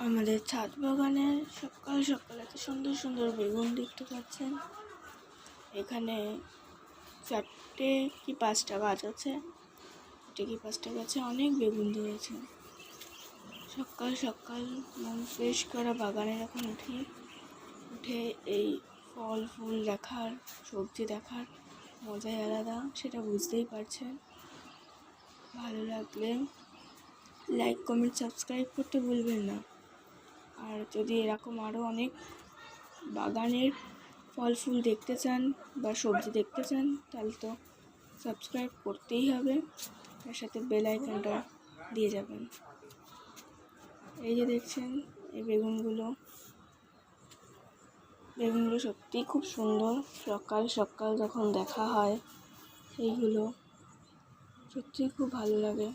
আমাদের ছাদ বাগানে সকাল সকাল এত সুন্দর সুন্দর বেগুন দেখতে পাচ্ছেন। এখানে 4টে কি 5টা গাছ আছে, 4টে কি 5টা গাছে অনেক বেগুন ধরেছে। সকাল সকাল মন ফ্রেশ করা বাগানে যখন উঠে এই ফল ফুল দেখার, সবজি দেখার মজাই আলাদা, সেটা বুঝতেই পারছেন। ভালো লাগলে লাইক কমেন্ট সাবস্ক্রাইব করতে ভুলবেন না। আর যদি এরকম আরও অনেক বাগানের ফল ফুল দেখতে চান বা সবজি দেখতে চান, তাহলে তো সাবস্ক্রাইব করতেই হবে, তার সাথে বেল আইকনটা দিয়ে যাবেন। এই যে দেখছেন এই বেগুনগুলো সত্যিই খুব সুন্দর। সকাল সকাল যখন দেখা হয় সেইগুলো সত্যিই খুব ভালো লাগে।